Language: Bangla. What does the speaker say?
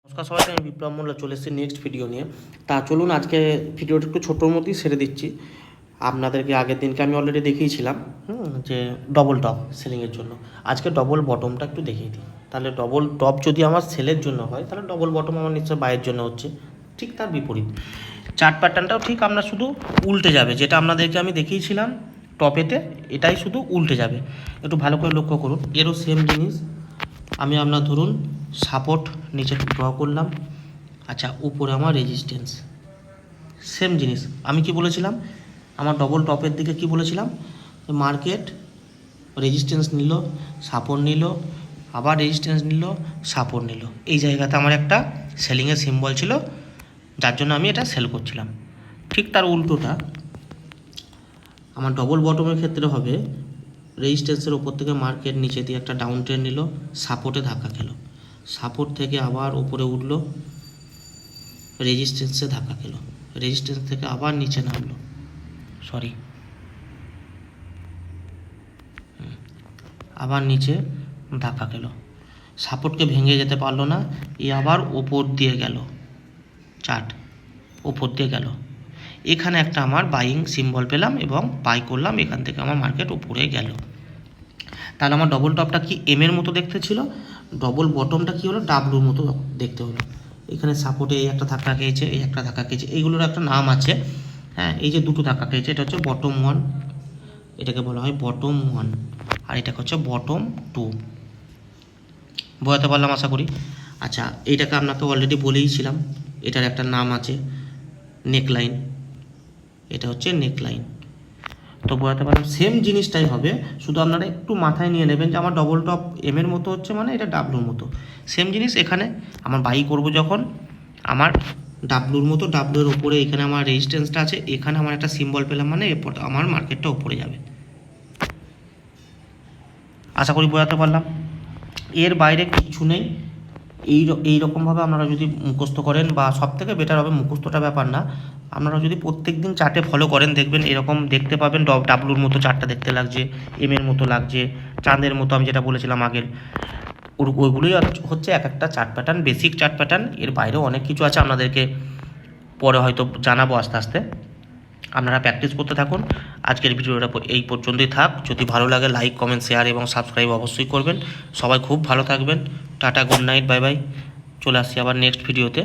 নমস্কার সবাইকে, আমি বিপ্লব মোল্লা চলে এসেছি নেক্সট ভিডিও নিয়ে। তা চলুন আজকে ভিডিওটা একটু ছোটোর মধ্যেই সেরে দিচ্ছি। আপনাদেরকে আগের দিনকে আমি অলরেডি দেখিয়েছিলাম যে ডবল টপ সেলিংয়ের জন্য। আজকে ডবল বটমটা একটু দেখিয়ে দিই। তাহলে ডবল টপ যদি আমার সেলের জন্য হয়, তাহলে ডবল বটম আমার নিশ্চয় বাইয়ের জন্য হচ্ছে। ঠিক তার বিপরীত চার্ট প্যাটার্নটাও ঠিক আপনার শুধু উল্টে যাবে, যেটা আপনাদেরকে আমি দেখিয়েছিলাম টপেতে, এটাই শুধু উল্টে যাবে। একটু ভালো করে লক্ষ্য করুন, এরও সেম জিনিস। আমি আপনার ধরুন সাপোর্ট নিচে ড্র করলাম, আচ্ছা উপরে আমার রেজিস্ট্যান্স, সেম জিনিস। আমি কি বলেছিলাম আমার ডবল টপের দিকে, কি বলেছিলাম, মার্কেট রেজিস্ট্যান্স নিল, সাপোর্ট নিল, আবার রেজিস্ট্যান্স নিল, সাপোর্ট নিল। এই জায়গাতে আমার একটা সেলিংয়ের সিম্বল ছিল, যার জন্য আমি এটা সেল করছিলাম। ঠিক তার উল্টোটা আমার ডবল বটমের ক্ষেত্রে হবে, রেজিস্ট্যান্সের ওপর থেকে মার্কেট নিচে দিয়ে একটা ডাউন ট্রেন্ড নিল, সাপোর্টে ধাক্কা খেলো, সাপোর্ট থেকে আবার উপরে উঠলো, রেজিস্ট্যান্সে ধাক্কা খেলো, রেজিস্ট্যান্স থেকে আবার নিচে নামলো, আবার নিচে ধাক্কা খেলো, সাপোর্টকে ভেঙে যেতে পারলো না, এ আবার ওপর দিয়ে গেল, চার্ট ওপর দিয়ে গেল, এখানে একটা আমার বাইং সিম্বল পেলাম এবং বাই করলাম, এখান থেকে আমার মার্কেট উপরে গেল। তাহলে আমার ডবল টপটা কি এম এর মতো দেখতে ছিল, ডবল বটমটা কি হলো, ডাব্লুর মতো দেখতে হলো। এখানে সাপোর্টে এই একটা ধাক্কা খেয়েছে, এই একটা ধাক্কা খেয়েছে, এইগুলোর একটা নাম আছে। হ্যাঁ, এই যে দুটো ধাক্কা খেয়েছে, এটা হচ্ছে বটম ওয়ান, এটাকে বলা হয় বটম ওয়ান, আর এটাকে হচ্ছে বটম টু। বোঝাতে পারলাম আশা করি। আচ্ছা, এইটাকে আপনাকে অলরেডি বলেইছিলাম, এটার একটা নাম আছে নেকলাইন, এটা হচ্ছে নেকলাইন। তো বোঝাতে পারলাম সেম জিনিসটাই হবে, শুধু আপনারা একটু মাথায় নিয়ে নেবেন যে আমার ডবল টপ এম এর মতো হচ্ছে, মানে এটা ডাব্লুর মতো। সেম জিনিস এখানে আমার বাই করব যখন, আমার ডাব্লুর মতো, ডাব্লুর ওপরে এখানে আমার রেজিস্ট্যান্সটা আছে, এখানে আমার একটা সিম্বল পেলাম, মানে এরপর আমার মার্কেটটা উপরে যাবে। আশা করি বোঝাতে পারলাম। এর বাইরে কিচ্ছু নেই। এই রকমভাবে আপনারা যদি মুখস্থ করেন, বা সব থেকে বেটার হবে মুখস্থটা ব্যাপার না, আপনারা যদি প্রত্যেক দিন চার্টে ফলো করেন, দেখবেন এরকম দেখতে পাবেন, ডাব্লুর মতো চার্টটা দেখতে লাগছে, এম এর মতো লাগছে, চাঁদের মতো, আমি যেটা বলেছিলাম আগের, ওইগুলোই হচ্ছে এক একটা chart pattern, basic chart pattern. এর বাইরেও অনেক কিছু আছে, আপনাদেরকে পরে হয়তো জানাবো আস্তে আস্তে। আপনারা প্র্যাকটিস করতে থাকুন। আজকের ভিডিওটা এই পর্যন্তই থাক। যদি ভালো লাগে লাইক, কমেন্ট, শেয়ার এবং সাবস্ক্রাইব অবশ্যই করবেন। সবাই খুব ভালো থাকবেন। Tata, good night, bye bye. চলে আসছি আবার নেক্সট ভিডিওতে।